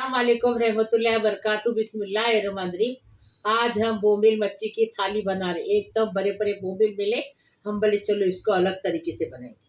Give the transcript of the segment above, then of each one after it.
अस्सलाम वालेकुम रहमतुल्लाहि व बरकातहू बिस्मिल्लाहिर्रहमानिर्रहीम। आज हम बोमिल मच्छी की थाली बना रहे। एकदम बड़े बड़े बोमिल मिले, हम बोले चलो इसको अलग तरीके से बनाएंगे।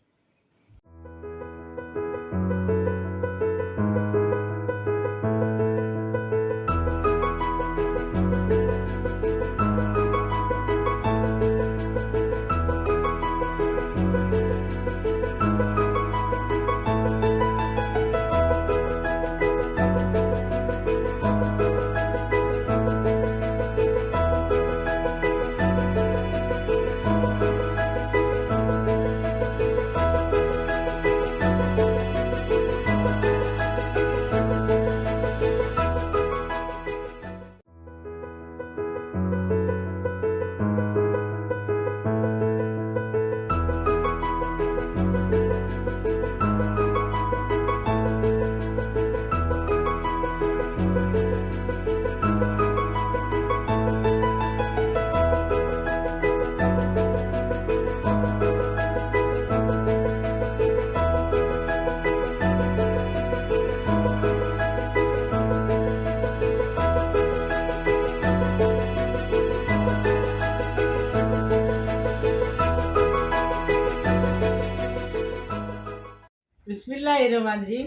बिस्मिल्लाहिर्रहमानिर्रहीम।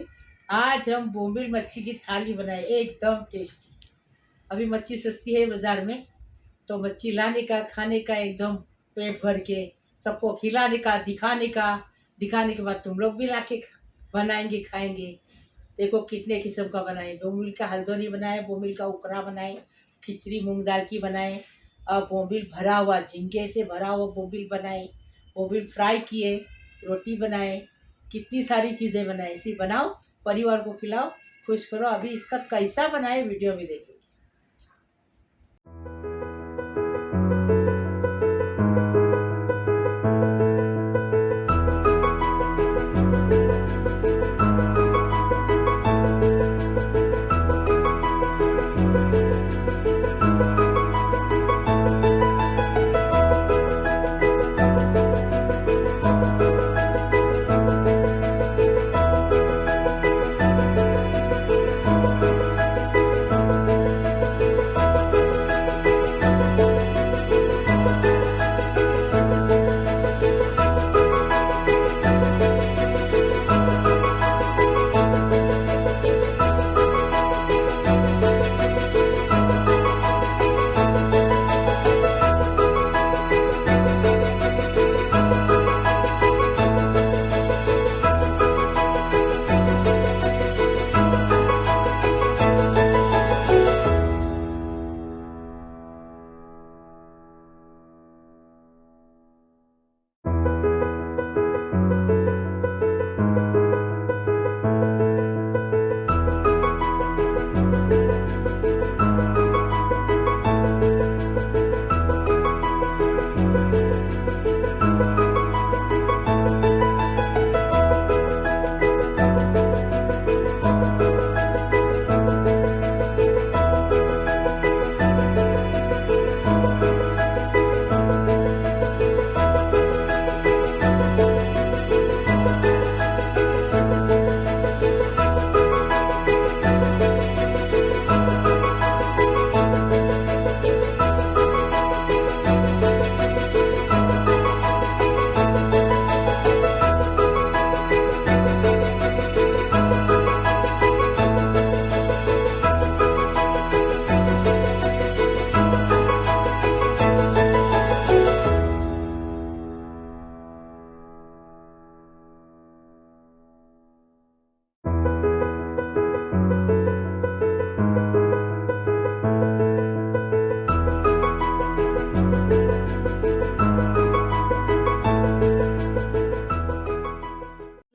आज हम बोम्बिल मच्छी की थाली बनाए, एकदम टेस्टी। अभी मच्छी सस्ती है बाज़ार में, तो मच्छी लाने का, खाने का, एकदम पेट भर के सबको खिलाने का, दिखाने के बाद तुम लोग भी लाके बनाएंगे, खाएंगे। देखो कितने किस्म का बनाए। बोम्बिल का हल्द्वानी बनाए, बोम्बिल का उकरा बनाए, खिचड़ी मूंग दाल की बनाए, और बोम्बिल भरा हुआ, झींगे से भरा हुआ बोम्बिल बनाए, बोम्बिल फ्राई किए, रोटी बनाए, कितनी सारी चीज़ें बनाए। इसी बनाओ, परिवार को खिलाओ, खुश करो। अभी इसका कैसा बनाए वीडियो में देखो।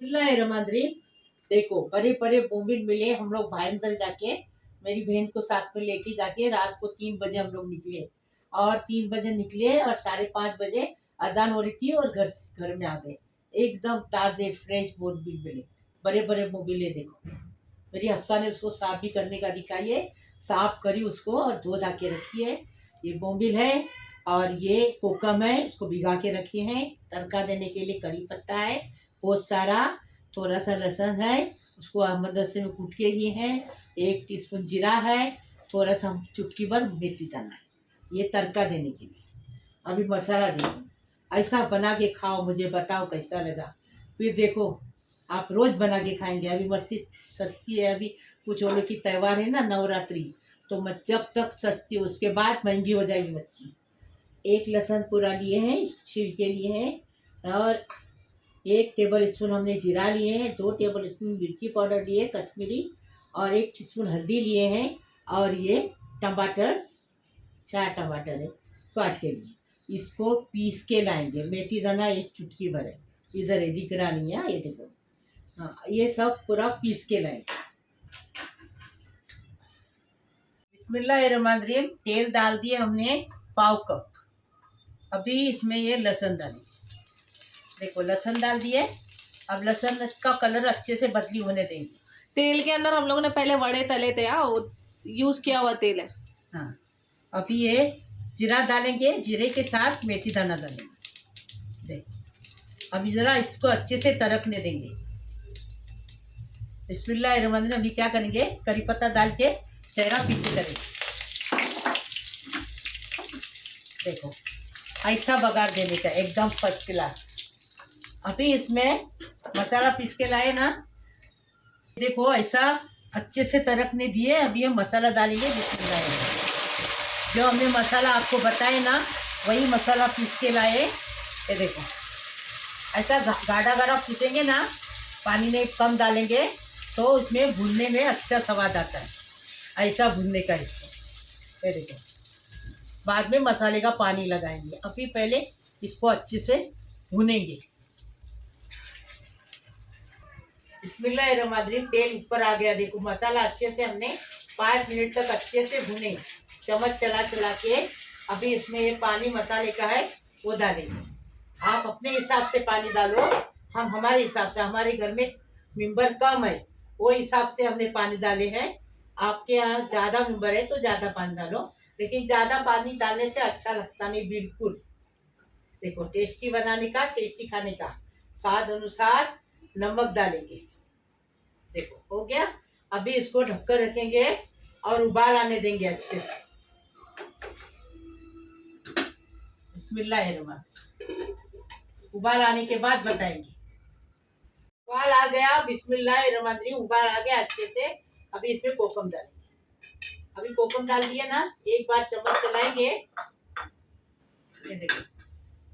बिस्मिल्लाहिर्रहमानिर्रहीम। देखो बड़े बड़े बोम्बिल मिले, हम लोग भाईंदर जाके, मेरी बहन को साथ में लेके जाके रात को 3 बजे हम लोग निकले, और 3 बजे निकले और 5:30 बजे अजान हो रही थी और घर में आ गए। एकदम ताज़े फ्रेश बोम्बिल मिले, बड़े बड़े बोम्बिल है। देखो मेरी हफ्सा ने उसको साफ भी करने का दिखाई है, साफ करी उसको और धो धा के रखी है। ये बोम्बिल है और ये कोकम है, इसको भिगा के रखे हैं। तड़का देने के लिए करी पत्ता है, बहुत सारा थोड़ा सा लहसुन है, उसको मदरसे में कूट के लिए हैं। 1 टीस्पून जीरा है, थोड़ा सा चुटकी भर मेथी दाना है, ये तड़का देने के लिए। अभी मसाला देंगे। ऐसा बना के खाओ, मुझे बताओ कैसा लगा। फिर देखो, आप रोज़ बना के खाएंगे। अभी मस्ती सस्ती है, अभी कुछ और की त्यौहार है ना, नवरात्रि, तो जब तक सस्ती उसके बाद महंगी हो जाएगी मच्छी। 1 लहसुन पूरा लिए हैं, छिलके लिए हैं, और 1 टेबल स्पून हमने जीरा लिए हैं, 2 टेबल स्पून मिर्ची पाउडर लिए कश्मीरी, और 1 टीस्पून हल्दी लिए हैं, और ये टमाटर 4 टमाटर है काट के लिए। इसको पीस के लाएंगे। मेथी दाना 1 चुटकी भर है, इधर है, दिख रहा नहीं है, ये देखो। हाँ, ये सब पूरा पीस के लाएंगे। बिस्मिल्लाहिर्रहमानिर्रहीम। तेल डाल दिए हमने पाव कप। अभी इसमें ये लहसुन डालेंगे। देखो, लहसुन डाल दिए। अब लहसुन का कलर अच्छे से बदली होने देंगे। तेल के अंदर हम लोगों ने पहले वड़े तले थे, यूज किया हुआ तेल है। हाँ, अभी ये जीरा डालेंगे, जीरे के साथ मेथी दाना डालेंगे। देखो, अभी ज़रा इसको अच्छे से तड़कने देंगे। बिस्मिल्लाहिर्रहमानिर्रहीम। अभी क्या करेंगे, करी पत्ता डाल के चेहरा पीछे करेंगे। देखो, ऐसा बघार देने का, एकदम फर्स्ट क्लास। अभी इसमें मसाला पीस के लाए ना, देखो ऐसा अच्छे से तड़कने दिए। अभी हम मसाला डालेंगे। बिस्मिल्लाह। जो हमने मसाला आपको बताए ना, वही मसाला पीस के लाए। ये देखो, ऐसा गाढ़ा गाढ़ा पीसेंगे ना, पानी में कम डालेंगे तो उसमें भूनने में अच्छा स्वाद आता है। ऐसा भूनने का इसको। ये देखो, बाद में मसाले का पानी लगाएंगे। अभी पहले इसको अच्छे से भूनेंगे। बिस्मिल्लाहिर्रहमानिर्रहीम। तेल ऊपर आ गया। देखो, मसाला अच्छे से हमने 5 मिनट तक अच्छे से भुने, चम्मच चला चला के। अभी इसमें ये पानी मसाले का है, वो डालेंगे। आप अपने हिसाब से पानी डालो, हम हमारे हिसाब से, हमारे घर में मेंबर कम है, वो हिसाब से हमने पानी डाले हैं। आपके यहाँ ज़्यादा मेंबर है तो ज़्यादा पानी डालो, लेकिन ज़्यादा पानी डालने से अच्छा लगता नहीं बिल्कुल। देखो, टेस्टी बनाने का, टेस्टी खाने का, स्वाद अनुसार नमक डालेंगे। देखो, हो गया। अभी इसको ढककर रखेंगे और उबाल आने देंगे अच्छे से। बिस्मिल्लाहिर्रहमानिर्रहीम। उबाल आने के बाद बताएंगे। उबाल आ गया। बिस्मिल्लाहिर्रहमानिर्रहीम। उबाल आ गया अच्छे से। अभी इसमें कोकम डालेंगे। अभी कोकम डाल दिया ना, एक बार चम्मच चलाएंगे। ये देखो,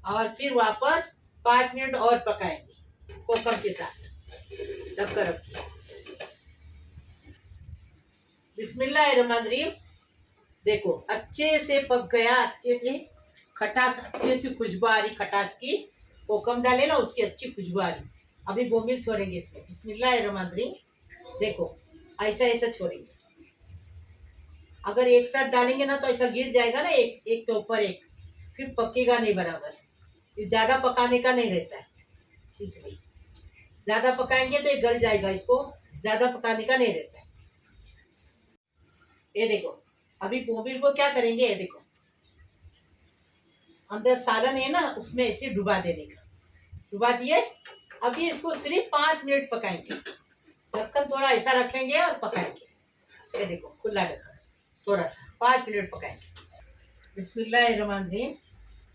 और फिर वापस 5 मिनट और पकाएंगे कोकम के साथ, ढककर रखिए। बिस्मिल्लाहिर्रहमानिर्रहीम। देखो, अच्छे से पक गया, अच्छे से खटास, अच्छे से खुशबू आ रही खटास की। कोकम डाले ना, उसकी अच्छी खुशबू आ रही। अभी बोमिल छोड़ेंगे इसमें। बिस्मिल्लाहिर्रहमानिर्रहीम। देखो, ऐसा ऐसा छोड़ेंगे। अगर एक साथ डालेंगे ना तो ऐसा गिर जाएगा ना, एक एक के ऊपर एक, फिर पकेगा नहीं बराबर। ज़्यादा पकाने का नहीं रहता है, इसलिए ज़्यादा पकाएंगे तो ये गल जाएगा। इसको ज़्यादा पकाने का नहीं रहता है। ये देखो, अभी बोबिल को क्या करेंगे, ये देखो, अंदर सालन है ना, उसमें ऐसे डुबा देने का। डुबा दिए। अभी इसको सिर्फ 5 मिनट पकाएंगे। ढक्कन थोड़ा ऐसा रखेंगे और पकाएंगे। ये देखो, खुला ढक्कन, थोड़ा सा 5 मिनट पकाएंगे। बिस्मिल्लाहिर्रहमानिर्रहीम।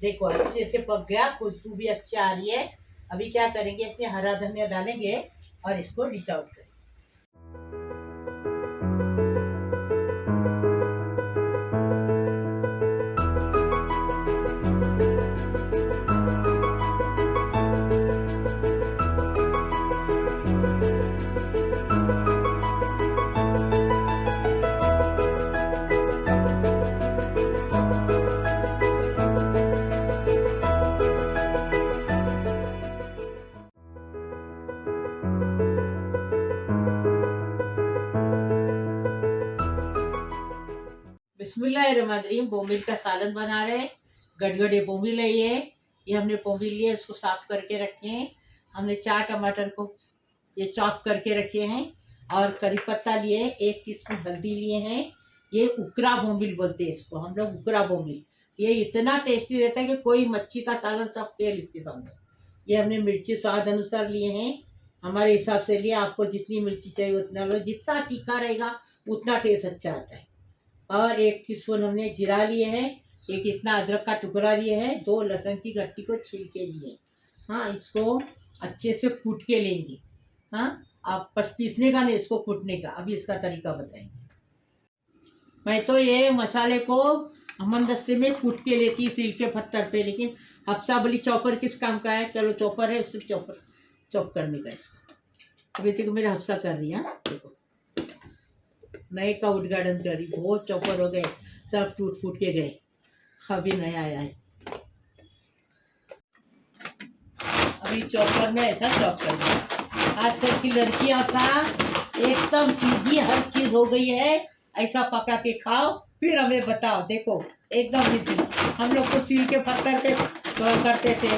देखो, अच्छे से पक गया, खुशबू भी अच्छी आ रही है। अभी क्या करेंगे, इसमें हरा धनिया डालेंगे और इसको डिश आउट करेंगे। बिस्मिल्लाहिर्रहमानिर्रहीम। बोमिल का सालन बना रहे हैं। गड़गड़े बोमिल है ये हमने बोमिल लिए, इसको साफ करके रखे हैं। हमने 4 टमाटर को ये चॉप करके रखे हैं, और करी पत्ता लिए, 1 टीस्पून हल्दी लिए हैं। ये उकरा बोमिल बोलते हैं इसको हम लोग, उकरा बोमिल। ये इतना टेस्टी रहता है कि कोई मच्छी का सालन सब फेल इसके सामने। ये हमने मिर्ची स्वाद अनुसार लिए हैं। हमारे हिसाब से लिए, आपको जितनी मिर्ची चाहिए उतना लो, जितना तीखा रहेगा उतना टेस्ट अच्छा आता है। और 1 टीस्पून हमने जीरा लिए हैं, एक इतना अदरक का टुकड़ा लिए हैं, 2 लहसुन की गट्टी को छील के लिए। हाँ, इसको अच्छे से कूट के लेंगे। हाँ, आप बस पीसने का नहीं, इसको कूटने का। अभी इसका तरीका बताएंगे। मैं तो ये मसाले को अमन दस्ते में कूट के लेती, सील के पत्थर पे, लेकिन हफ्सा बोली चॉपर किस काम का है, चलो चॉपर है, उससे चॉप करने का इसको। अभी देखो मेरे हफ्सा कर रही है, देखो नए का उद्घाटन कर रही, बहुत चॉपर हो गए, सब टूट फूट के गए, अभी नया आया है। अभी चॉपर में ऐसा चॉप कर दिया। आजकल की लड़कियां का एकदम ईजी हर चीज हो गई है, ऐसा पका के खाओ फिर हमें बताओ। देखो एकदम ईजी, हम लोग को सील के पत्थर पे करते थे,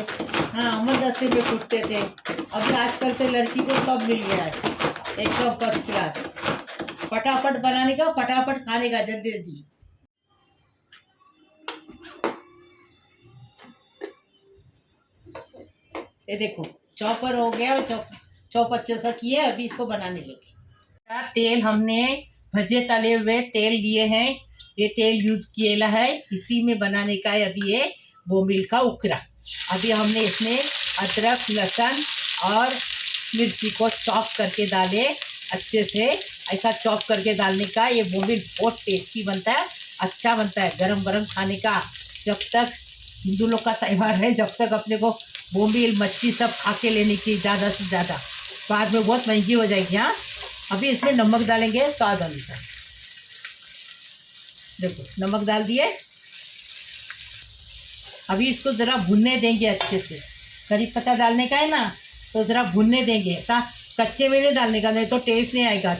हाँ अमन दस्ते में कूटते थे। अभी आजकल के लड़की को सब मिल गया है, एकदम फर्स्ट क्लास, फटाफट बनाने का, फटाफट खाने का, जल्दी जल्दी। ये देखो चॉपर हो गया, चॉप अच्छे से किए। अभी इसको बनाने लगे। तेल हमने भजे तले हुए तेल लिए हैं, ये तेल यूज किया है, इसी में बनाने का है अभी ये बोम्बिल का उकरा। अभी हमने इसमें अदरक, लहसुन और मिर्ची को चॉप करके डाले अच्छे से। ऐसा चॉप करके डालने का ये बोम्बिल बहुत टेस्टी बनता है, अच्छा बनता है गरम गरम खाने का। जब तक हिंदू लोग का त्यौहार है, जब तक अपने को बोम्बिल मच्छी सब खा के लेने की, ज़्यादा से ज़्यादा, बाद में बहुत महंगी हो जाएगी। हाँ, अभी इसमें नमक डालेंगे स्वाद अनुसार। देखो नमक डाल दिए। अभी इसको ज़रा भुनने देंगे अच्छे से। करी पत्ता डालने का है ना, तो ज़रा भुनने देंगे, ऐसा कच्चे में नहीं डालने का, नहीं तो टेस्ट नहीं आएगा।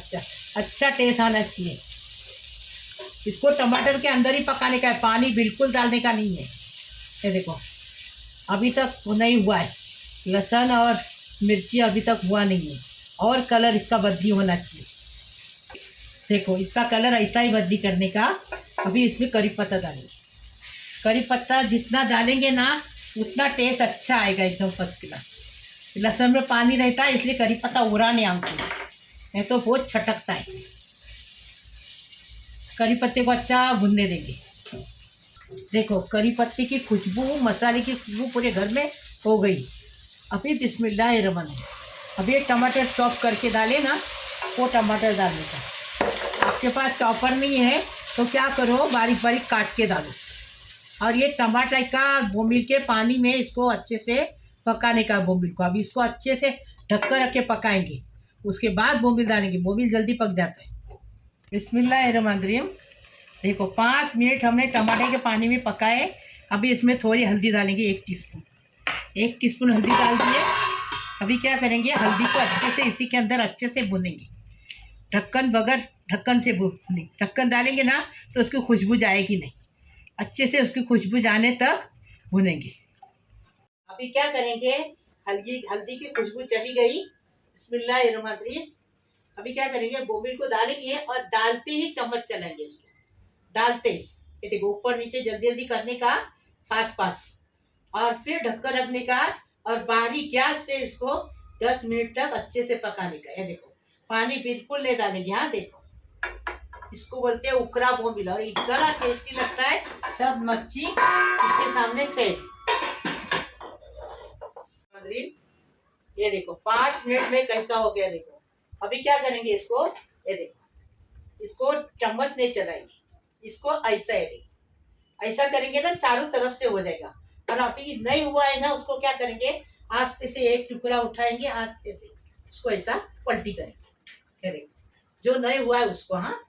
अच्छा टेस्ट आना चाहिए। इसको टमाटर के अंदर ही पकाने का है, पानी बिल्कुल डालने का नहीं है। ये देखो अभी तक नहीं हुआ है, लहसुन और मिर्ची अभी तक हुआ नहीं है, और कलर इसका बदली होना चाहिए। देखो इसका कलर ऐसा ही बदली करने का। अभी इसमें करी पत्ता डालेंगे। करी पत्ता जितना डालेंगे ना उतना टेस्ट अच्छा आएगा, एकदम फर्स्ट क्लास। लहसुन में पानी रहता है, इसलिए करी पत्ता उड़ा नहीं आंखों, नहीं तो बहुत छटकता है। करी पत्ते को अच्छा भुनने देंगे। देखो करी पत्ते की खुशबू, मसाले की खुशबू पूरे घर में हो गई। अभी बिस्मिल्लाहिर्रहमानिर्रहीम। अभी एक टमाटर चॉप करके डाले ना, वो टमाटर डालने का। आपके पास चॉपर नहीं है तो क्या करो, बारीक बारीक काट के डालो। और ये टमाटर का बोम्बिल के पानी में इसको अच्छे से पकाने का, बोम्बिल को। अभी इसको अच्छे से ढककर रख के पकाएंगे, उसके बाद बोम्बिल डालेंगे, बोम्बिल जल्दी पक जाता है। बिस्मिल्लाहिर्रहमानिर्रहीम। देखो 5 मिनट हमने टमाटर के पानी में पकाए। अभी इसमें थोड़ी हल्दी डालेंगे, 1 टीस्पून हल्दी डाल दिए। अभी क्या करेंगे, हल्दी को अच्छे से इसी के अंदर अच्छे से भुनेंगे, ढक्कन बगैर ढक्कन से भुनेंगे। ढक्कन डालेंगे ना तो उसकी खुशबू जाएगी नहीं, अच्छे से उसकी खुशबू जाने तक भुनेंगे। अभी क्या करेंगे, हल्दी की खुशबू चली गई। बिस्मिल्लाहिर्रहमानिर्रहीम। अभी क्या करेंगे, बोम्बिल को डालेंगे और डालते ही चम्मच चलाएंगे इसको, डालते ही। ये देखो ऊपर नीचे जल्दी जल्दी करने का, फास्ट, और फिर ढक्कन रखने का, और बारीक गैस पे इसको 10 मिनट तक अच्छे से पकाने का। ये देखो पानी बिल्कुल नहीं डालेंगे। हाँ देखो, इसको बोलते हैं उकरा बोम्बिल, और इतना टेस्टी लगता है, सब मच्छी इसके सामने फेल। ये देखो 5 मिनट में कैसा हो गया, देखो। अभी क्या करेंगे इसको, ये देखो इसको चम्मच नहीं चलाएंगे, इसको ऐसा है, देखो ऐसा करेंगे ना, चारों तरफ से हो जाएगा। और अभी नहीं हुआ है ना, उसको क्या करेंगे, आस्ते से एक टुकड़ा उठाएंगे, आस्ते से उसको ऐसा पलटी करेंगे। ये देखो जो नहीं हुआ है उसको, हाँ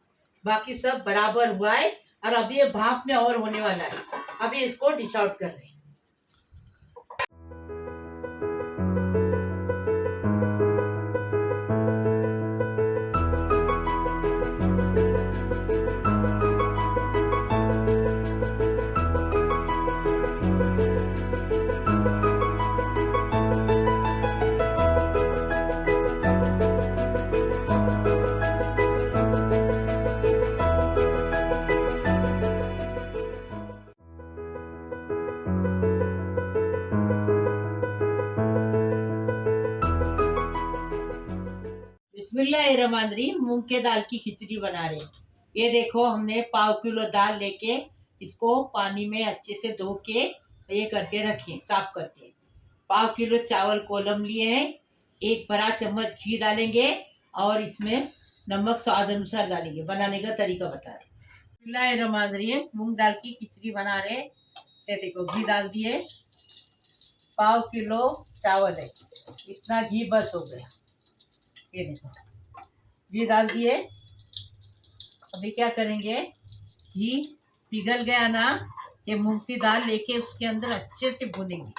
बाकी सब बराबर हुआ है। और अभी ये भाप में और होने वाला है। अभी इसको डिश आउट कर रहे हैं। बिस्मिल्लाहिर्रहमानिर्रहीम, मूंग के दाल की खिचड़ी बना रहे हैं। ये देखो, हमने 1/4 किलो दाल लेके इसको पानी में अच्छे से धो के ये करके रखे, साफ करके। 1/4 किलो चावल कोलम लिए हैं। 1 बड़ा चम्मच घी डालेंगे और इसमें नमक स्वाद अनुसार डालेंगे। बनाने का तरीका बता रहे। बिस्मिल्लाहिर्रहमानिर्रहीम, मूंग दाल की खिचड़ी बना रहे। ये देखो, घी डाल दिए। 1/4 किलो चावल है, इतना घी बस हो गया। ये देखो, घी डाल दिए। अभी क्या करेंगे, घी पिघल गया ना, ये मूंग की दाल लेके उसके अंदर अच्छे से भूनेंगे।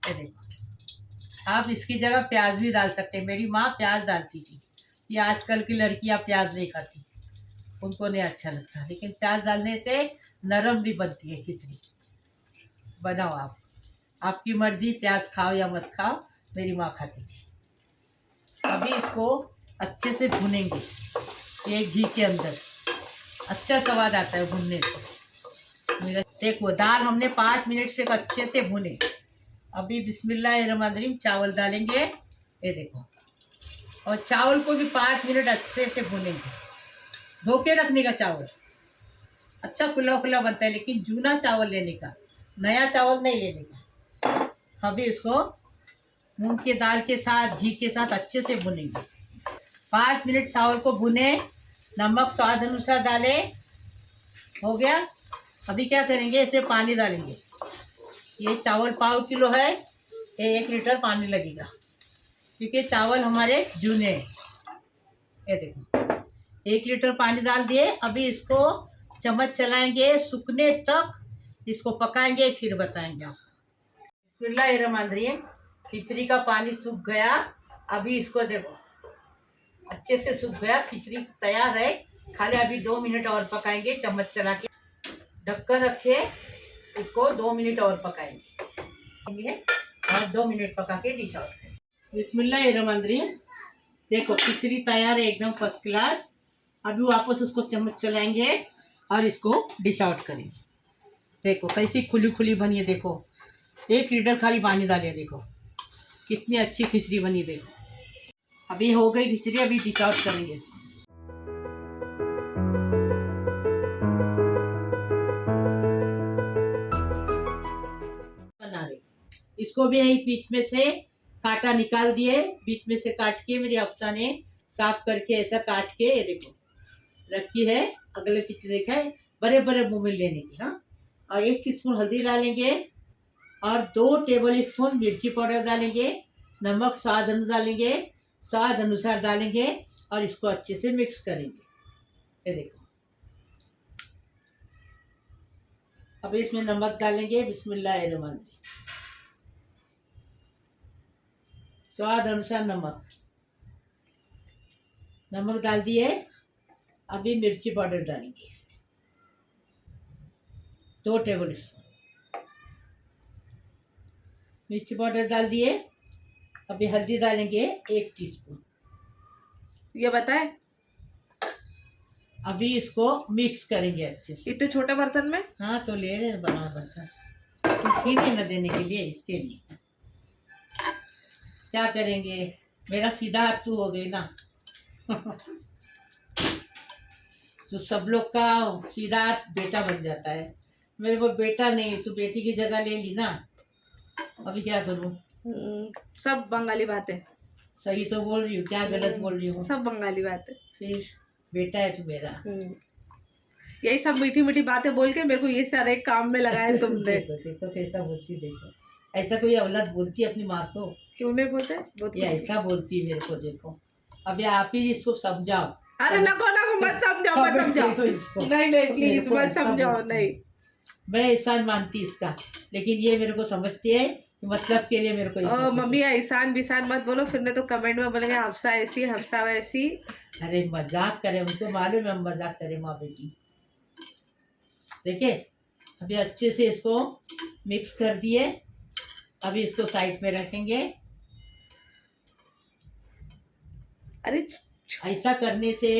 ये देखो, आप इसकी जगह प्याज भी डाल सकते हैं। मेरी माँ प्याज डालती थी। ये आजकल की लड़कियां प्याज नहीं खाती, उनको नहीं अच्छा लगता, लेकिन प्याज डालने से नरम भी बनती है खिचड़ी। बनाओ आप, आपकी मर्जी, प्याज खाओ या मत खाओ, मेरी माँ खाती थी। अभी इसको अच्छे से भुनेंगे ये घी के अंदर, अच्छा स्वाद आता है भुनने से। मेरा देखो, दाल हमने 5 मिनट से अच्छे से भुने। अभी बिस्मिल्लाहिर्रहमानिर्रहीम चावल डालेंगे। ये देखो, और चावल को भी 5 मिनट अच्छे से भुनेंगे। धो के रखने का चावल, अच्छा खुला खुला बनता है, लेकिन जूना चावल लेने का, नया चावल नहीं लेने का। अभी इसको मूंग के दाल के साथ घी के साथ अच्छे से भुनेंगे। 5 मिनट चावल को भुने, नमक स्वाद अनुसार डाले। हो गया। अभी क्या करेंगे, इसमें पानी डालेंगे। ये चावल 1/4 किलो है, ये 1 लीटर पानी लगेगा, क्योंकि चावल हमारे जूने हैं। ये देखो, 1 लीटर पानी डाल दिए। अभी इसको चम्मच चलाएंगे, सूखने तक इसको पकाएंगे, फिर बताएंगे आप। बिस्मिल्लाहिर्रहमानिर्रहीम, खिचड़ी का पानी सूख गया। अभी इसको देखो, अच्छे से सूख गया, खिचड़ी तैयार है। खाली अभी 2 मिनट और पकाएंगे, चम्मच चला के ढक्कन रखे, इसको 2 मिनट और पकाएंगे और 2 मिनट पका के डिश आउट करेंगे। बिस्मिल्लाहिर्रहमानिर्रहीम, देखो खिचड़ी तैयार है, एकदम फर्स्ट क्लास। अभी वापस उसको चम्मच चलाएंगे और इसको डिश आउट करेंगे। देखो कैसी खुली खुली बनी है। देखो, 1 लीटर खाली पानी डालिए। देखो कितनी अच्छी खिचड़ी बनी। देखो, अभी हो गई खिचड़ी, अभी डिश आउट करेंगे इसको। बना रहे, इसको भी यही बीच में से कांटा निकाल दिए। बीच में से काट के मेरी अफ्सा ने साफ करके ऐसा काट के ये देखो रखी है। अगले पीछे देखा है, बड़े बड़े मुंह में लेने की। हाँ, और 1 टीस्पून हल्दी डालेंगे और 2 टेबल स्पून मिर्ची पाउडर डालेंगे। नमक स्वाद अनुसार डालेंगे और इसको अच्छे से मिक्स करेंगे। ये देखो, अब इसमें नमक डालेंगे। बिस्मिल्लाहिर्रहमानिर्रहीम, स्वाद अनुसार नमक डाल दिए। अभी मिर्ची पाउडर डालेंगे, 2 टेबल स्पून मिर्ची पाउडर डाल दिए। अभी हल्दी डालेंगे 1 टीस्पून। ये बताए, अभी इसको मिक्स करेंगे अच्छे से। इतने छोटे बर्तन में? हाँ, तो ले रहे हैं बड़ा बर्तन, तो छीने न देने के लिए, इसके लिए। क्या करेंगे, मेरा सीधा हाथ तू हो गई ना। तो सब लोग का सीधा हाथ बेटा बन जाता है। मेरे को बेटा नहीं, तू बेटी की जगह ले ली ना। अभी क्या करूँ? सब बंगाली बातें। सही तो बोल रही हूँ, क्या गलत बोल रही हूँ? सब बंगाली बातें। फिर बेटा है तू मेरा। यही सब मीठी मीठी बातें बोल के मेरे को ये सारे काम में लगाया तुमने। देखो देखो कैसा बोलती, देखो ऐसा कोई औलाद बोलती है अपनी माँ को? क्यों नहीं बोलते? ये ऐसा बोलती है मेरे को। देखो, अभी आप ही इसको समझाओ। अरे नको मत समझाओ, मत समझाओ। तो इसको नहीं प्लीज मत समझाओ। नहीं, मैं एहसान मानती इसका, लेकिन ये मेरे को समझती है कि मतलब के लिए मेरे को मम्मी एहसान बिसान मत बोलो, फिर नहीं तो कमेंट में बोलेंगे हफ्सा ऐसी हफ्सा वैसी। अरे मजाक करें, उनको मालूम है हम मजाक करें माँ बेटी। देखिए, अभी अच्छे से इसको मिक्स कर दिए। अभी इसको साइड में रखेंगे। अरे ऐसा करने से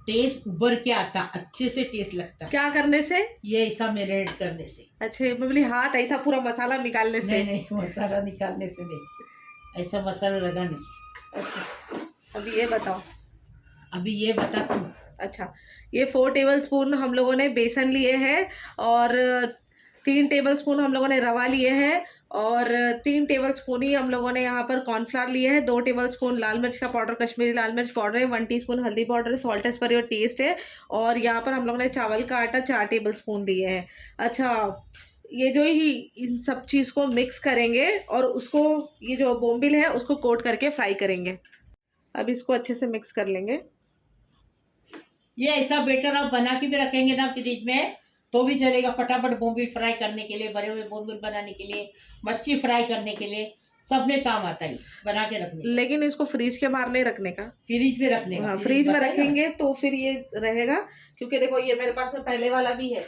टेस्ट उभर के आता, अच्छे से टेस्ट लगता। क्या करने से? ये ऐसा मैरिनेट करने से। अच्छा, मैं बोली हाथ ऐसा पूरा मसाला निकालने से? नहीं, मसाला निकालने से नहीं, ऐसा मसाला लगाने से। अच्छा, अभी ये बताओ, अभी ये बता तू। अच्छा, ये 4 टेबलस्पून हम लोगों ने बेसन लिए हैं, और 3 टेबलस्पून हम लोगों ने रवा लिए हैं, और 3 टेबलस्पून ही हम लोगों ने यहाँ पर कॉर्नफ्लावर लिए हैं। 2 टेबलस्पून लाल मिर्च का पाउडर, कश्मीरी लाल मिर्च पाउडर है। 1 टीस्पून हल्दी पाउडर है। Salt as per your taste है। और यहाँ पर हम लोगों ने चावल का आटा 4 टेबलस्पून लिए हैं। अच्छा, ये जो ही इन सब चीज़ को मिक्स करेंगे और उसको, ये जो बोम्बिल है उसको कोट करके फ्राई करेंगे। अब इसको अच्छे से मिक्स कर लेंगे। ये ऐसा बेटर आप बना के भी रखेंगे ना फ्रिज में तो भी चलेगा। फटाफट बोम्बिल फ्राई करने के लिए, भरे हुए बोम्बिल बनाने के लिए, मच्छी फ्राई करने के लिए, सब में काम आता है बना के रखने का। लेकिन इसको फ्रीज के बाहर नहीं रखने का, फ्रिज में रखने का। हाँ, फ्रीज में रखेंगे तो फिर ये रहेगा। क्योंकि देखो ये मेरे पास में पहले वाला भी है,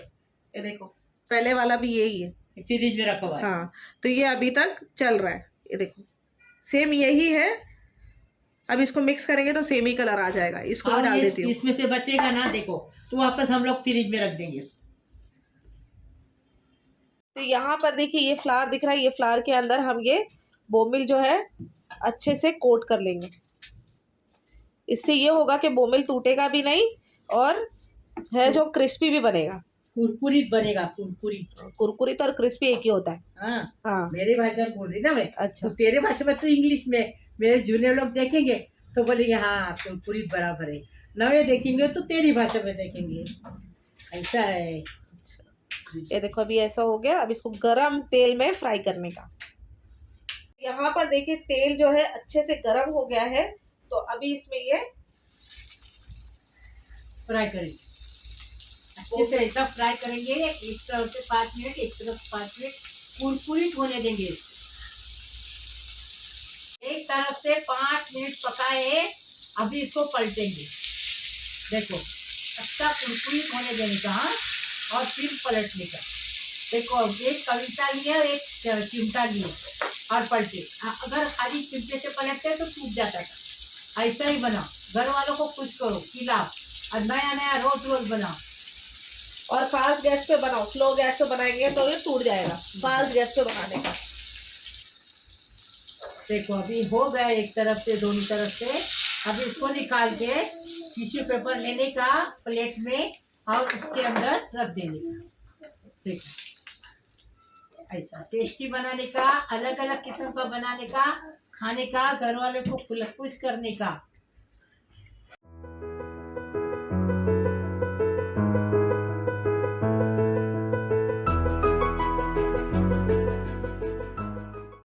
ये देखो पहले वाला भी यही है, फ्रिज में रखा हुआ है। हाँ, तो ये अभी तक चल रहा है। ये देखो सेम यही है। अब इसको मिक्स करेंगे तो सेम ही कलर आ जाएगा। इसको मैं डाल देती हूँ। इसमें से बचेगा ना, देखो तो वापस हम लोग फ्रिज में रख देंगे इसको। तो यहाँ पर देखिए ये फ्लावर दिख रहा है, ये फ्लावर के अंदर हम ये बोमिल जो है अच्छे से कोट कर लेंगे। इससे ये होगा कि बोमिल टूटेगा भी नहीं और है जो क्रिस्पी भी बनेगा, कुरकुरीत बनेगा। कुरकुरीत और क्रिस्पी एक ही होता है। हाँ हाँ, मेरी भाषा में बोल रही ना मैं। अच्छा, तो तेरे भाषा में तो इंग्लिश में मेरे जूनियर लोग देखेंगे तो बोलेंगे हाँ कुरकुरीत बराबर है। नवे देखेंगे तो तेरी भाषा में देखेंगे। ऐसा है। ये देखो अभी ऐसा हो गया। अब इसको गरम तेल में फ्राई करने का। यहाँ पर देखिए तेल जो है अच्छे से गरम हो गया है, तो अभी इसमें ये फ्राई करेंगे अच्छे से। ऐसा फ्राई करेंगे एक तरफ से 5 मिनट, एक तरफ 5 मिनट कुरकुरीत होने देंगे। एक तरफ से 5 मिनट पकाए, अभी इसको पलटेंगे। देखो अच्छा कुरकुरीत होने देने का, हाँ, और फिर पलटने का। देखो एक कविता लिए और एक चिमटा लिए और पलटे। अगर खाली चिमटे से पलटते तो टूट जाता था। ऐसा ही बनाओ, घर वालों को खुश करो, खिलाओ, और नया नया रोज रोज बनाओ। और फास्ट गैस पे बनाओ, स्लो गैस पे बनाएंगे तो ये टूट जाएगा। फास्ट गैस पे बनाने का। देखो अभी हो गया एक तरफ से, दोनों तरफ से। अभी इसको निकाल के टिश्यू पेपर लेने का प्लेट में और उसके अंदर रख देने का। देखो ऐसा टेस्टी बनाने का, अलग अलग किस्म का बनाने का, खाने का, घर वाले को खुश करने का।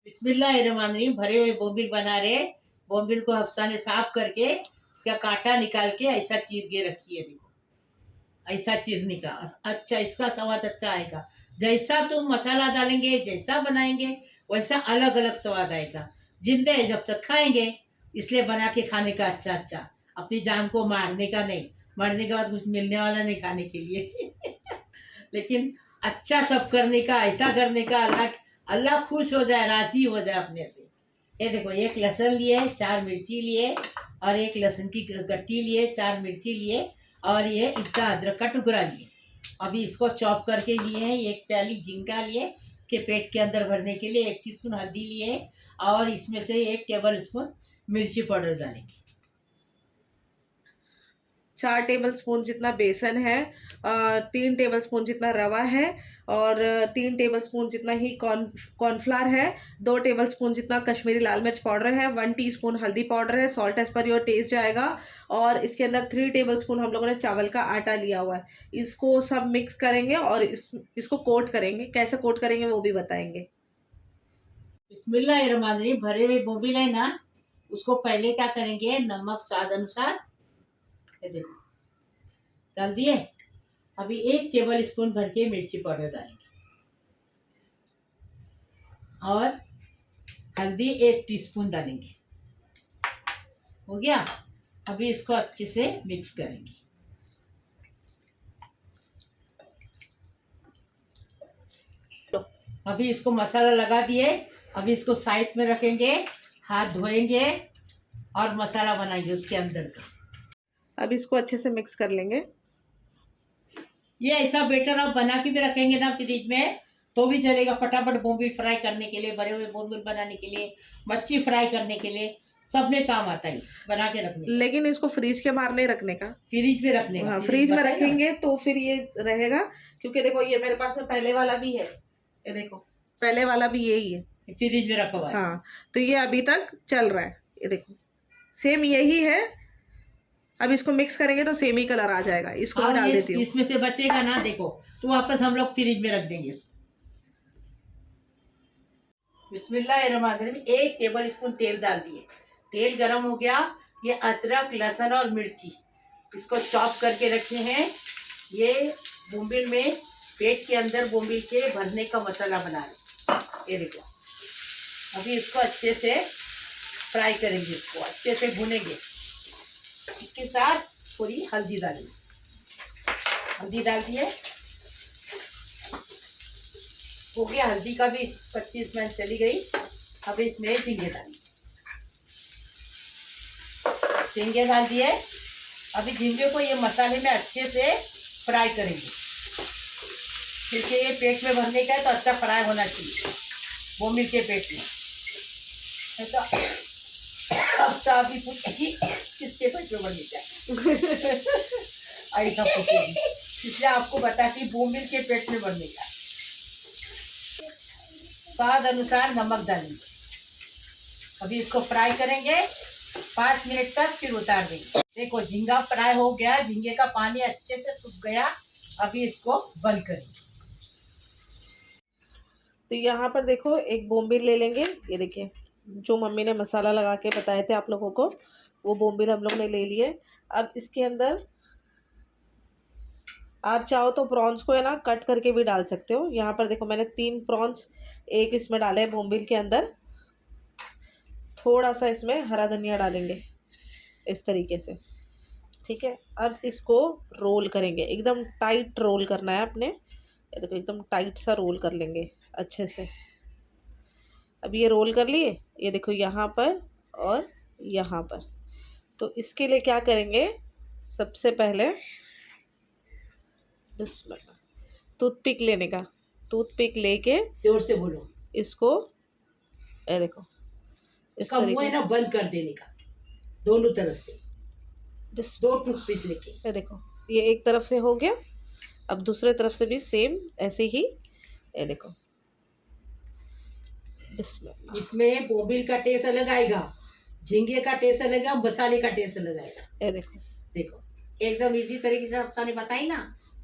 बिस्मिल्लाहिर्रहमानिर्रहीम। भरे हुए बोम्बिल बना रहे। बोम्बिल को हफ्सा ने साफ करके इसका कांटा निकाल के ऐसा चीर के रखिए। देखो ऐसा चीरने का। अच्छा इसका स्वाद अच्छा आएगा। जैसा तुम मसाला डालेंगे, जैसा बनाएंगे वैसा अलग अलग स्वाद आएगा। जिंदे है जब तक खाएंगे, इसलिए बना के खाने का। अच्छा अच्छा, अपनी जान को मारने का नहीं, मरने के बाद कुछ मिलने वाला नहीं खाने के लिए लेकिन अच्छा सब करने का, ऐसा करने का अल्लाह अल्लाह खुश हो जाए, राजी हो जाए अपने से। ये देखो एक लहसुन लिए, 4 मिर्ची लिए, और एक लहसुन की गट्टी लिए, 4 मिर्ची लिए, और ये इतना अदरक का टुकड़ा लिए। अभी इसको चॉप करके लिए हैं। एक प्याली झींगा लिए के पेट के अंदर भरने के लिए। 1 टीस्पून हल्दी लिए, और इसमें से 1 टेबल स्पून मिर्ची पाउडर डालेंगे। 4 टेबलस्पून जितना बेसन है, 3 टेबलस्पून जितना रवा है, और 3 टेबलस्पून जितना ही कॉर्नफ्लावर है, 2 टेबलस्पून जितना कश्मीरी लाल मिर्च पाउडर है, 1 टीस्पून हल्दी पाउडर है, salt as per your taste जाएगा, और इसके अंदर 3 टेबलस्पून हम लोगों ने चावल का आटा लिया हुआ है। इसको सब मिक्स करेंगे और इसको कोट करेंगे। कैसे कोट करेंगे वो भी बताएंगे। बिस्मिल्लाहिर्रहमानिर्रहीम। भरे हुए बोबिल है ना, उसको पहले क्या करेंगे, नमक स्वाद अनुसार, ये देखो डाल दिए। अभी 1 टेबल स्पून भर के मिर्ची पाउडर डालेंगे, और हल्दी 1 टीस्पून डालेंगे। हो गया। अभी इसको अच्छे से मिक्स करेंगे। अभी इसको मसाला लगा दिए। अभी इसको साइड में रखेंगे, हाथ धोएंगे और मसाला बनाएंगे उसके अंदर का। अब इसको अच्छे से मिक्स कर लेंगे। ये ऐसा बेटर आप बना के भी रखेंगे ना फ्रिज में तो भी चलेगा। फटाफट बोम्बिल फ्राई करने के लिए, भरे हुए बोम्बिल बनाने के लिए, मच्छी फ्राई करने के लिए, सब में काम आता है बना के रखने का। लेकिन इसको फ्रीज के बाहर नहीं रखने का, फ्रिज में रखने का। हाँ फ्रीज में बताया ना। रखेंगे तो फिर ये रहेगा। क्योंकि देखो ये मेरे पास में पहले वाला भी है, ये देखो पहले वाला भी यही है, फ्रिज में रखा हुआ है। हाँ तो ये अभी तक चल रहा है। ये देखो सेम यही है। अब इसको मिक्स करेंगे तो सेम ही कलर आ जाएगा। इसको भी और डाल देती हूँ। इसमें से बचेगा ना, देखो तो वापस हम लोग फ्रिज में रख देंगे इसको। बिस्मिल्लाहिर्रहमानिर्रहीम। 1 टेबल स्पून तेल डाल दिए। तेल गरम हो गया। ये अदरक, लहसुन और मिर्ची इसको चॉप करके रखे हैं। ये बोम्बिल में पेट के अंदर बोम्बिल के भरने का मसाला बना रहे। ये देखो अभी इसको अच्छे से फ्राई करेंगे, इसको अच्छे से भुनेंगे। इसके साथ थोड़ी हल्दी डालेंगे। हल्दी डाल दिए, हो गया। हल्दी का भी 25 मिनट चली गई। अब इसमें झींगे डालिए। झींगे डाल दिए। अभी झींगे को ये मसाले में अच्छे से फ्राई करेंगे, क्योंकि ये पेट में भरने का है तो अच्छा फ्राई होना चाहिए बोम्बिल के पेट में। ऐसा अब साहब भी पूछेगी किसके पेट में भरने का ऐसा पूछेगी, इसलिए आपको बताती बोम्बिल के पेट में भरने का। स्वाद अनुसार नमक डालेंगे। अभी इसको फ्राई करेंगे 5 मिनट तक, फिर उतार देंगे। देखो झींगा फ्राई हो गया, झींगे का पानी अच्छे से सूख गया। अभी इसको बंद करेंगे। तो यहाँ पर देखो एक बोम्बिल ले लेंगे। ये देखिए जो मम्मी ने मसाला लगा के बताए थे आप लोगों को, वो बोम्बिल हम लोग ने ले लिए। अब इसके अंदर आप चाहो तो प्रॉन्स को है ना कट करके भी डाल सकते हो। यहाँ पर देखो मैंने 3 प्रॉन्स एक इसमें डाले हैं बोम्बिल के अंदर। थोड़ा सा इसमें हरा धनिया डालेंगे इस तरीके से, ठीक है। अब इसको रोल करेंगे, एकदम टाइट रोल करना है अपने। ये देखो एकदम टाइट सा रोल कर लेंगे अच्छे से। अब ये रोल कर लिए, ये देखो यहाँ पर और यहाँ पर। तो इसके लिए क्या करेंगे, सबसे पहले बिस्मिल्लाह टूथपिक लेने का। टूथपिक लेके जोर से बोलो। इसको ये देखो इस इसका मुंह है ना बंद कर देने का, दोनों तरफ से 2 टूथपिक लेके। ये देखो ये एक तरफ से हो गया। अब दूसरे तरफ से भी सेम ऐसे ही। ये देखो बिस्मिल्लाह। इसमें बोम्बिल का टेस्ट अलग आएगा, झींगे का टेस्ट अलग आएगा, मसाले का टेस्ट अलग आएगा। ये देखो देखो एकदम इजी तरीके से आपने बताई ना।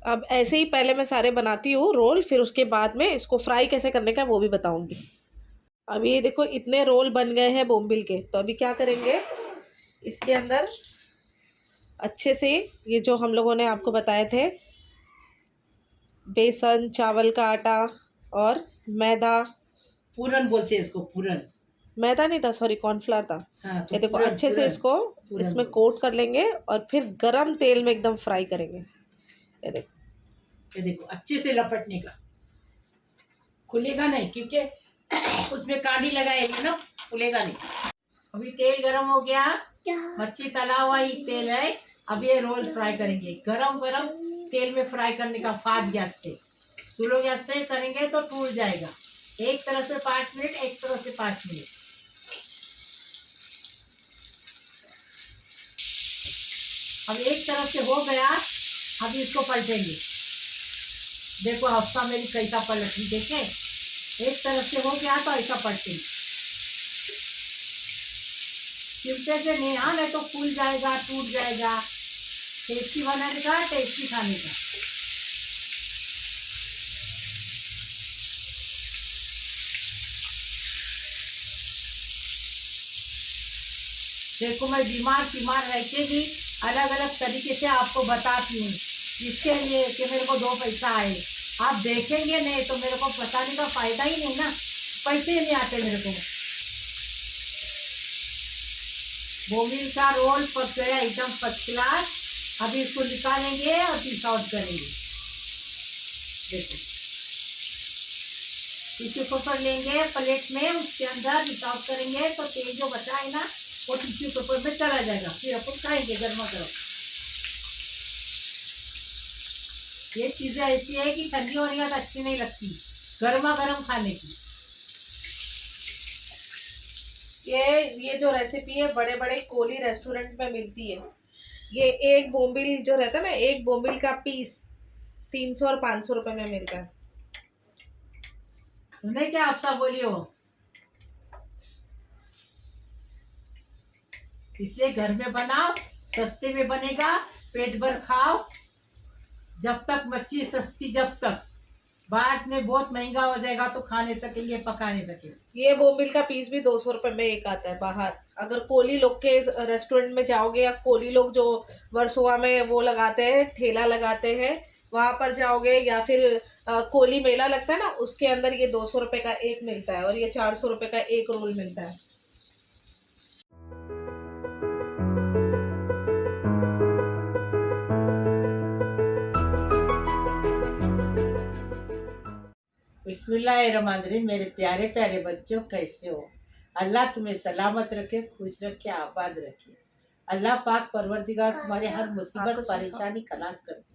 अब ऐसे ही पहले मैं सारे बनाती हूँ रोल, फिर उसके बाद में इसको फ्राई कैसे करने का वो भी बताऊँगी। अब ये देखो इतने रोल बन गए हैं बोम्बिल के। तो अभी क्या करेंगे, इसके अंदर अच्छे से ये जो हम लोगों ने आपको बताए थे बेसन, चावल का आटा और मैदा, पूरन बोलते हैं इसको, पूरन। मैदा नहीं था सॉरी कॉर्नफ्लावर था। हाँ, तो ये देखो पूरन, अच्छे से पूरन, इसको पूरन इसमें बोलते कोट कर लेंगे और फिर गरम तेल में एकदम फ्राई करेंगे। ये देखो ये देखो अच्छे से लपटने का, खुलेगा नहीं क्योंकि उसमें कांडी लगाएंगे ना, खुलेगा नहीं। अभी तेल गरम हो गया, मच्छी तला हुआ ही तेल है। अब ये रोल फ्राई करेंगे गरम गरम तेल में फ्राई करने का। फास्ट गैस पे, स्लो गैस पे करेंगे तो टूट जाएगा। एक तरफ से 5 मिनट, एक तरफ से 5 मिनट। अब एक तरफ से हो गया, अभी इसको पलटेंगे। देखो हफ्ता मेरी कैसा पलट रही, देखे एक तरफ से हो गया तो ऐसा पलटेंगे। चिमटे से नहीं, हाँ नहीं तो फूल जाएगा, टूट जाएगा। टेस्टी बनाने का, टेस्टी खाने का। देखो मैं बीमार रह के भी अलग अलग तरीके से आपको बताती हूँ, इसके लिए कि मेरे को 2 पैसा आए। आप देखेंगे नहीं तो मेरे को बताने का फायदा ही नहीं ना, पैसे नहीं आते मेरे को। बोम्बिल का रोल पक गया एकदम फर्स्ट क्लास। अभी इसको निकालेंगे और डिश आउट करेंगे। देखो टिश्यू पेपर लेंगे प्लेट में, उसके अंदर डिश आउट करेंगे तो तेल जो बचा है ना वो टिश्यू पेपर में चला जाएगा। फिर अपन खाएंगे गर्मा गर्म। ये चीजें ऐसी है कि ठंडी होने का अच्छी नहीं लगती, गर्मा गर्म खाने की। ये जो रेसिपी है बड़े बड़े कोली रेस्टोरेंट में मिलती है। ये एक बोम्बिल जो रहता है ना, एक बोम्बिल का पीस 300 और 500 रुपए में मिलता है। सुने क्या आप सब बोली हो, इसलिए घर में बनाओ, सस्ते में बनेगा, पेट भर खाओ। जब तक मच्छी सस्ती, जब तक बाद में बहुत महंगा हो जाएगा तो खा नहीं सकेंगे, पका नहीं सकेंगे। ये बोम्बिल का पीस भी 200 रुपए में एक आता है बाहर। अगर कोली लोग के रेस्टोरेंट में जाओगे, या कोली लोग जो वर्सोवा में वो लगाते हैं, ठेला लगाते हैं, वहां पर जाओगे, या फिर कोली मेला लगता है ना, उसके अंदर ये 200 रुपए का एक मिलता है, और ये 400 रुपए का एक रोल मिलता है। बिस्मिल्लाहिर्रहमानिर्रहीम। मेरे प्यारे प्यारे बच्चों, कैसे हो? अल्लाह तुम्हें सलामत रखे, खुश रखे, आबाद रखे। अल्लाह पाक परवरदिगार तुम्हारे हर मुसीबत परेशानी खलास कर दे।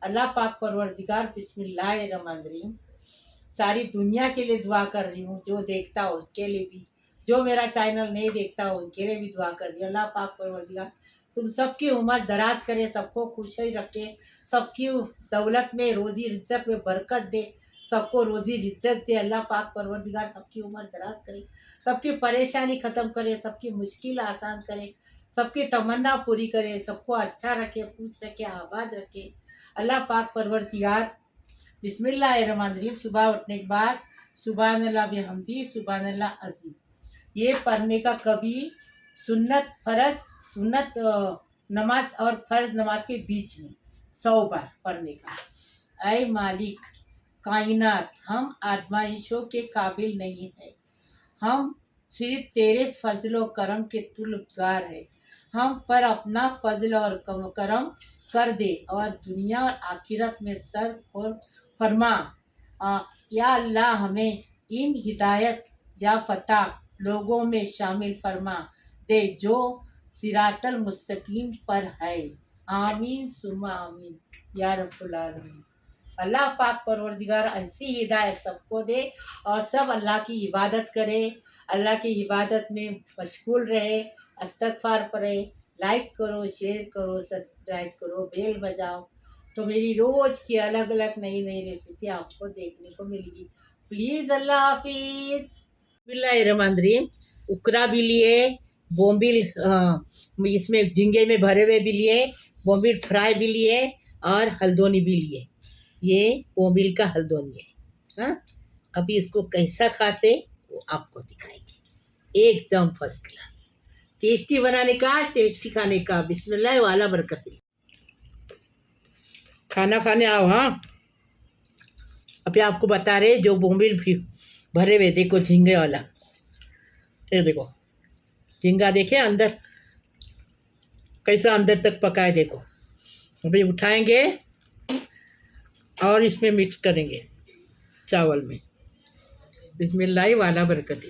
अल्लाह पाक परवरदिगार बिस्मिल्लाहिर्रहमानिर्रहीम। सारी दुनिया के लिए दुआ कर रही हूँ, जो देखता हो उसके लिए भी, जो मेरा चैनल नहीं देखता हो उनके लिए भी दुआ कर रही हूँ। अल्लाह पाक परवरदिगार तुम सबकी उम्र दराज करे, सबको खुश ही रखे, सबकी दौलत में, रोजी रिज़्क़ में बरकत दे, सबको रोजी रिज़्क़ दे। अल्लाह पाक परवरदिगार सबकी उम्र दराज करे, सबकी परेशानी ख़त्म करे, सबकी मुश्किल आसान करे, सबकी तमन्ना पूरी करे, सबको अच्छा रखे, खुश रखे, आबाद रखे। अल्लाह पाक परवरदिगार बिस्मिल्लाहिर्रहमानिर्रहीम। सुबह उठने के बाद सुबहानल्लाह बिहम्दी सुबहानल्लाह अज़ीम, ये पढ़ने का कभी सुन्नत फर्ज, सुन्नत नमाज और फर्ज नमाज के बीच में 100 बार पढ़ने का। ऐ मालिक कायनात, हम आजमाइशों के काबिल नहीं है, हम सिर्फ तेरे फजल व करम के तुलबगार है। हम पर अपना फजल और करम कर दे, और दुनिया और आखिरत में सर खोल फरमा। या अल्लाह हमें इन हिदायत या फता लोगों में शामिल फरमा दे जो सिरातल मुस्तकीम पर है। आमीन सुम्मा आमीन या रब्बुल आलमीन। अल्लाह पाक परवरदिगार ऐसी हिदायत सबको दे, और सब अल्लाह की इबादत करे, अल्लाह की इबादत में मशगूल रहे, इस्तग़फ़ार पढ़े, लाइक करो, शेयर करो, सब्सक्राइब करो, बेल बजाओ, तो मेरी रोज़ की अलग अलग नई नई रेसिपी आपको देखने को मिलेगी। प्लीज़, अल्लाह हाफिज़। बिस्मिल्लाहिर्रहमानिर्रहीम। उकरा भी लिए, बोम्बिल इसमें झींगे में भरे हुए भी लिए, बोम्बिल फ्राई भी लिए, और हल्दोनी भी लिए। ये बोम्बिल का हल्दोनी है। हाँ, अभी इसको कैसा खाते वो आपको दिखाएंगे। एकदम फर्स्ट क्लास, टेस्टी बनाने का, टेस्टी खाने का। बिस्मिल्लाह वाला बरकत। खाना खाने आओ। हाँ, अभी आपको बता रहे जो बोम्बिल भी भरे हुए, देखो झींगे वाला, ये देखो झींगा, देखे अंदर कैसा अंदर तक पकाए, देखो। अभी उठाएंगे और इसमें मिक्स करेंगे चावल में। बिस्मिल्लाह वाला बरकत।